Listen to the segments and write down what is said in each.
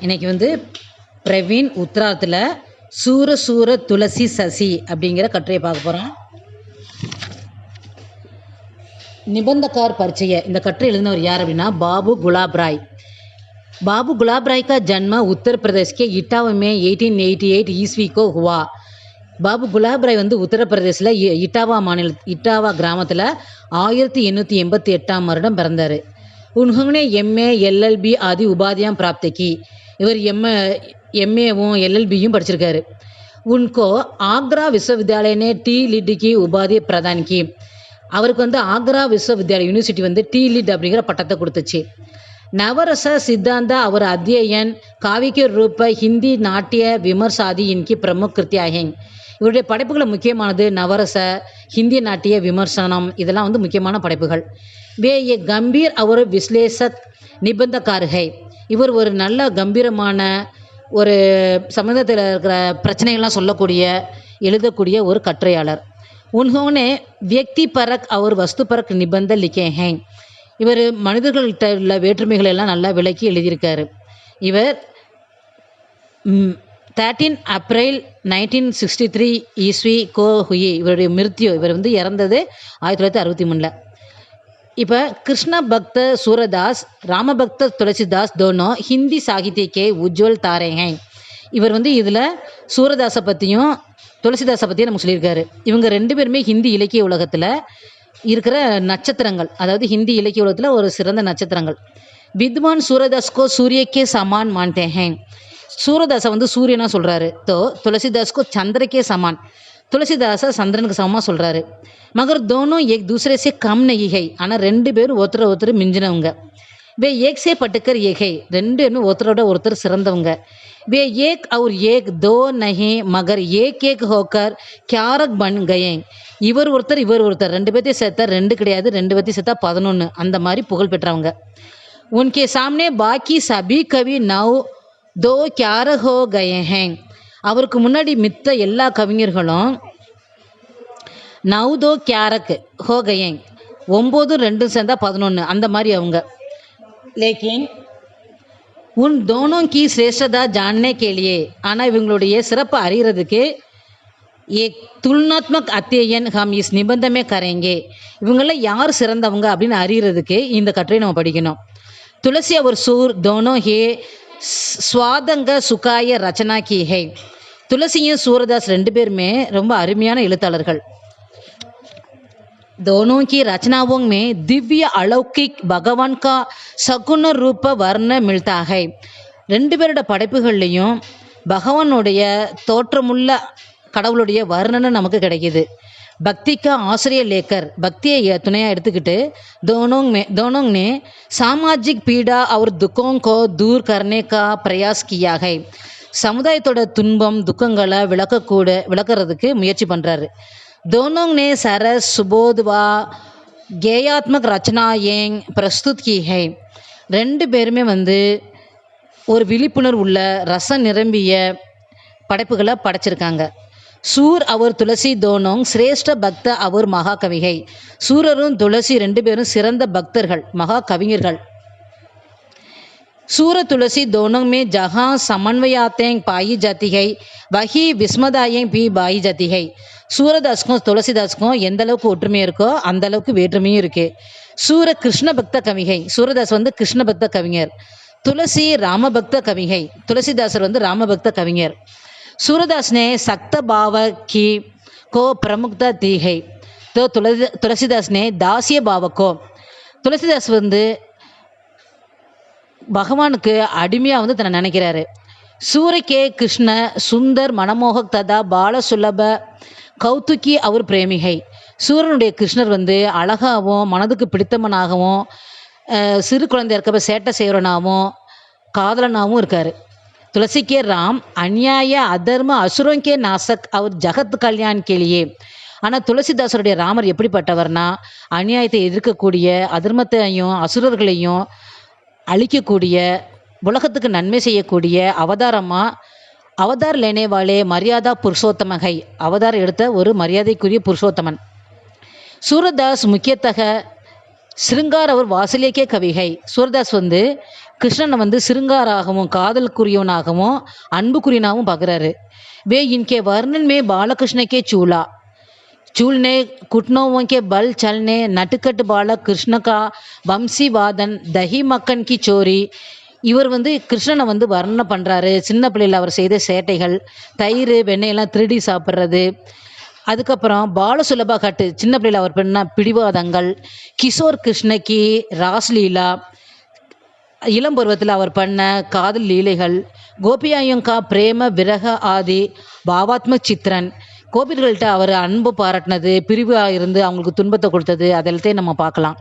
இன்றைக்கி வந்து பிரவீன் உத்தராத்தில் சூர சூர துளசி சசி அப்படிங்கிற கட்டுரையை பார்க்க போகிறோம். நிபந்தக்கார் பரிச்சய இந்த கட்டுரை எழுதினவர் யார் அப்படின்னா பாபு குலாப் ராய். बाबू गुलाब राय का जन्म उत्तर प्रदेश के इटावा में 1888 ईस्वी को हुआ. பாபு குலாப் ராய் வந்து உத்தரப்பிரதேசில் இட்டாவா கிராமத்தில் 1888 வருடம் பிறந்தார். उन्होंने MA LLB आदि उपाधियां प्राप्त की. இவர் MAவும் LLBயும் படிச்சிருக்காரு. उनको आगरा विश्वविद्यालय ने टी लिड की उपाधि प्रदान की. அவருக்கு வந்து ஆக்ரா விஸ்வவித்யாலயா யூனிவர்சிட்டி வந்து டி லிட் அப்படிங்கிற பட்டத்தை கொடுத்துச்சு. नवरस सिद्धांत और अध्ययन काव्य के रूप हिंदी नाट्य विमर्श आदि इनकी प्रमुख कृतियां हैं. இவருடைய படைப்புகளில் முக்கியமானது நவரச, ஹிந்தி நாட்டிய விமர்சனம், இதெல்லாம் வந்து முக்கியமான படைப்புகள். வே ஏ கம்பீர் அவர் விஸ்லேஷக் நிபந்தக்கார் ஹை. இவர் ஒரு நல்ல கம்பீரமான ஒரு சமூகத்தில் இருக்கிற பிரச்சனைகள்லாம் சொல்லக்கூடிய எழுதக்கூடிய ஒரு கட்டுரையாளர். उन्होंने व्यक्ति परक और वस्तु परक निबंध लिखे हैं. இவர் மனிதர்கள்கிட்ட உள்ள வேற்றுமைகளை எல்லாம் நல்லா விளக்கி எழுதியிருக்காரு. இவர் 13 ஏப்ரல் 1963 ईस्वी को हुई. இவருடைய மிருத்யு, இவர் வந்து இறந்தது 1963. இப்போ கிருஷ்ண பக்த சூரதாஸ், ராமபக்த துளசிதாஸ் दोनों हिंदी साहित्य के उज्जवल तारे हैं. இவர் வந்து இதில் சூரதாஸை பற்றியும் துளசிதாஸை பற்றியும் நம்ம சொல்லியிருக்காரு. இவங்க ரெண்டு பேருமே ஹிந்தி இலக்கிய உலகத்தில் இருக்கிற நட்சத்திரங்கள், அதாவது ஹிந்தி இலக்கிய உலகத்தில் ஒரு சிறந்த நட்சத்திரங்கள். வித்வான் சூரதாஸ் கோ சூரியக்கே சமான் மான்தே ஹேன். சூரதாஸை வந்து சூரியனாக சொல்கிறாரு. துளசிதாஸ் கோ சந்திரக்கே சமான், துளசிதாஸை சந்திரனுக்கு சமமாக சொல்கிறாரு. மகர் தோனோ ஏக் தூசரே சே கம் நஹி ஹை. ஆனால் ரெண்டு பேரும் ஒருத்தர் மிஞ்சினவங்க. வே ஏக் சே பட்டுக்கர் ஏக் ஹை. ரெண்டு பேருமே ஒருத்தரோட ஒருத்தர் சிறந்தவங்க. वे एक और एक दो नहीं मगर एक एक होकर क्यारक बन गए. இவர் ஒருத்தர் ரெண்டு பேர்த்தையும் சேர்த்தா ரெண்டு கிடையாது, ரெண்டு பேர்த்தையும் சேர்த்தா 11, அந்த மாதிரி புகழ் பெற்றவங்க. उनके सामने बाकी सभी कवि नौ दो क्यारक हो गए हैं. அவருக்கு முன்னாடி மித்த எல்லா கவிஞர்களும் நவ் தோ क्यारक हो गए, 9 2 சேர்ந்தா 11, அந்த மாதிரி அவங்க. लेकिन उन दोनों की श्रेष्ठता जानने के लिए, ஆனால் இவங்களுடைய சிறப்பை அறிகிறதுக்கு एक तुलनात्मक अध्ययन हम इस निबंध में करेंगे. இவங்கள யார் சிறந்தவங்க அப்படின்னு அறிகிறதுக்கு இந்த கட்டுரை நம்ம படிக்கணும். तुलसी और सूर दोनों ही स्वादंग सुखाय रचना की है. துளசியும் சூரதாஸ் ரெண்டு பேருமே ரொம்ப அருமையான எழுத்தாளர்கள். दोनों की रचनाओं में दिव्य अलौकिक भगवान का सगुण रूप वर्ण मिलता है. ரெண்டு பேரோட படைப்புகள்லையும் பகவானுடைய தோற்றமுள்ள கடவுளுடைய வர்ணனை நமக்கு கிடைக்கிது. பக்திக்கு ஆசிரியர் லேக்கர், பக்தியை துணையாக எடுத்துக்கிட்டு दोनों ने सामाजिक पीड़ा और दुखों को दूर करने का प्रयास किया है. சமுதாயத்தோட துன்பம் துக்கங்களை விளக்குறதுக்கு முயற்சி பண்ணுறாரு. दोनों ने सरस सुबोध व गेयात्मक रचनाएं प्रस्तुत की है. ரெண்டு பேருமே வந்து ஒரு விழிப்புணர்வு உள்ள ரசம் நிரம்பிய படைப்புகளை படைச்சிருக்காங்க. சூர் அவர் துளசி தோனோங் சிரேஷ்ட பக்த அவர் மகா கவிகை. சூரரும் துளசி ரெண்டு பேரும் சிறந்த பக்தர்கள், மகா கவிஞர்கள். सूर तुलसी दोनों में जहाँ समन्वयातें पाई जाती है वही विस्मदाएं भी पाई जाती है. சூரதாஸ்க்கும் துளசிதாஸ்க்கும் எந்த அளவுக்கு ஒற்றுமை இருக்கோ அந்த அளவுக்கு வேற்றுமையும் இருக்கு. சூர கிருஷ்ண பக்த கவிகை, சூரதாஸ் வந்து கிருஷ்ண பக்த கவிஞர். துளசி ராமபக்த கவிகை, துளசிதாசர் வந்து ராமபக்த கவிஞர். सूरदास ने सख्त भाव की को प्रमुखता दी है तो तुलसीदास ने दास्य भाव को. துளசிதாஸ் வந்து பகவானுக்கு அடிமையாக வந்து தன்னை நினைக்கிறாரு. சூரக்கே கிருஷ்ண சுந்தர் மனமோகக் ததா பால சுலப கௌதுக்கி அவர் பிரேமிகை. சூரனுடைய கிருஷ்ணர் வந்து அழகாகவும் மனதுக்கு பிடித்தவனாகவும் சிறு குழந்தை இருக்கப்ப சேட்டை செய்கிறவனாகவும் காதலனாகவும் இருக்கார். तुलसी के राम अन्याय अधर्म असुरों के नासक और जगत कल्याण के लिए. ஆனால் துளசிதாசருடைய ராமர் எப்படிப்பட்டவர்னா அநியாயத்தை எதிர்க்கக்கூடிய, அதர்மத்தையும் அசுரர்களையும் அழிக்கக்கூடிய, உலகத்துக்கு நன்மை செய்யக்கூடிய அவதார் லேனே வாலே மரியாதா புருஷோத்தமகை, அவதார் எடுத்த ஒரு மரியாதைக்குரிய புருஷோத்தமன். சூரதாஸ் முக்கியத்தக சிருங்கார் அவர் வாசலேக்கே கவிகை. சூரதாஸ் வந்து கிருஷ்ணனை வந்து சிருங்காராகவும் காதலுக்குரியவனாகவும் அன்புக்குரியனாகவும் பார்க்குறாரு. வே இன்கே வர்ணன் மே பாலகிருஷ்ண கே சூலா चूलने घुटनों के बल चलने नटकट बालक कृष्ण का வம்சிவாதன் தஹி மக்கன் கி சோரி. இவர் வந்து கிருஷ்ணனை வந்து வர்ணனை பண்ணுறாரு. சின்ன பிள்ளையில் அவர் செய்த சேட்டைகள், தயிர் வெண்ணெயெல்லாம் திருடி சாப்பிட்றது, அதுக்கப்புறம் பாலசுலபா கட்டு சின்ன பிள்ளையில் அவர் பண்ண பிடிவாதங்கள், கிஷோர் கிருஷ்ணகி ராஸ்லீலா இளம் பருவத்தில் அவர் பண்ண காதல் லீலைகள், கோபியாயங்கா பிரேம விரக ஆதி பாவாத்ம சித்திரன் கோபிர்கள்ட்ட அவர் அன்பு பாராட்டினது, பிரிவாக இருந்து அவங்களுக்கு துன்பத்தை கொடுத்தது, அதெல்லாத்தையும் நம்ம பார்க்கலாம்.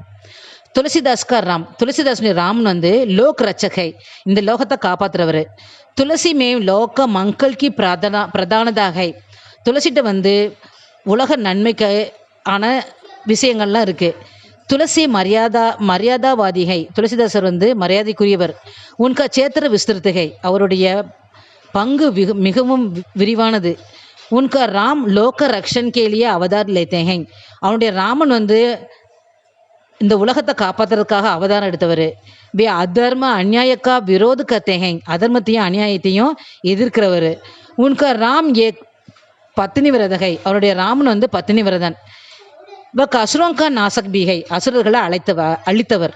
துளசிதாஸ்கா ராம். துளசிதாஸ் ராமன் வந்து லோக் ரச்சகை, இந்த லோகத்தை காப்பாற்றுறவர். துளசி மே லோக மங்கள்கி பிரதானதாகை. துளசிட்ட வந்து உலக நன்மைக்கு ஆன விஷயங்கள்லாம் இருக்குது. துளசி மரியாதாவாதிகை. துளசிதாசர் வந்து மரியாதைக்குரியவர். உன்கா சேத்திர விஸ்திருத்தகை, அவருடைய பங்கு மிகவும் விரிவானது. உன்கா ராம் லோக ரக்ஷன் கேலிய அவதார் லேத்தேகை. அவனுடைய ராமன் வந்து இந்த உலகத்தை காப்பாற்றுறதுக்காக அவதாரம் எடுத்தவர். வே அதர்ம அந்நியாயக்கா விரோது கத்தேகை, அதர்மத்தையும் அநியாயத்தையும் எதிர்க்கிறவர். உன்கா ராம் ஏ பத்தினி விரதகை, அவருடைய ராமன் வந்து பத்தினி விரதன். அசுரோங்கா நாசக் பீகை, அசுரர்களை அழித்தவர்.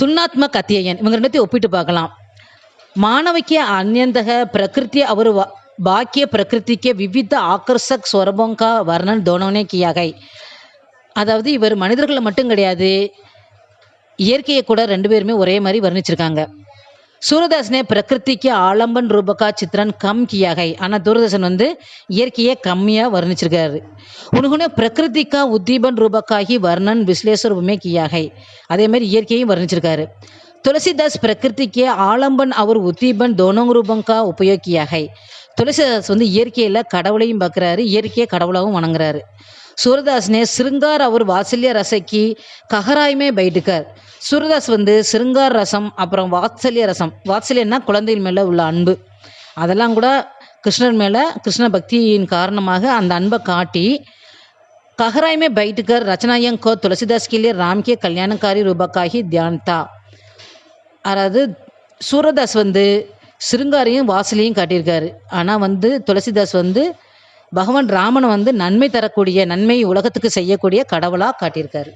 துல்னாத்ம கத்தியன், இவங்க ரெண்டத்தையும் ஒப்பிட்டு பார்க்கலாம். மாணவிக்கிய அந்யந்தக பிரகிருத்திய அவர் பாக்கிய பிரகிருத்திக்கு விவித ஆக்கர்ஷக் ஸ்வரபோங்கா வர்ணன் தோனோனே கியாகை. அதாவது இவர் மனிதர்களை மட்டும் கிடையாது, இயற்கையை கூட ரெண்டு பேருமே ஒரே மாதிரி வர்ணிச்சிருக்காங்க. சூரதாசனே பிரகிருத்திக்கு ஆலம்பன் ரூபகா சித்திரன் கம் கியாகை. ஆனால் தூரதர்ஷன் வந்து இயற்கையை கம்மியாக வர்ணிச்சிருக்காரு. உனகுனே பிரகிருத்திக்கா உத்தீபன் ரூபக்காகி வர்ணன் விஸ்லேஷ ரூபமே கியாகை. அதே மாதிரி இயற்கையும் வர்ணிச்சிருக்காரு. துளசிதாஸ் பிரகிருத்திக்கு ஆலம்பன் அவர் உத்தீபன் தோனோங் ரூபங்கா உபயோகியாகை. துளசிதாஸ் வந்து இயற்கையில் கடவுளையும் பார்க்குறாரு, இயற்கையை கடவுளாகவும் வணங்குறாரு. சூரதாஸ்னே சிருங்கார் அவர் வாத்சல்ய ரசக்கி கஹராய்மே பைட்டுக்கர். சூரதாஸ் வந்து சிருங்கார் ரசம், அப்புறம் வாத்சல்ய ரசம், வாத்சல்யன்னா குழந்தைகள் மேலே உள்ள அன்பு, அதெல்லாம் கூட கிருஷ்ணர் மேலே கிருஷ்ண பக்தியின் காரணமாக அந்த அன்பை காட்டி கஹராய்மே பைட்டுக்கர் ரச்சனாயங்கோ துளசிதாஸ் கே லியே ராம் கே கல்யாணக்காரி ரூபக்காகி தியான்தா. அதாவது சூரதாஸ் வந்து சிருங்காரையும் வாசலையும் காட்டியிருக்காரு. ஆனால் வந்து துளசிதாஸ் வந்து பகவான் ராமனை வந்து நன்மை தரக்கூடிய, நன்மை உலகத்துக்கு செய்யக்கூடிய கடவுளாக காட்டியிருக்காரு.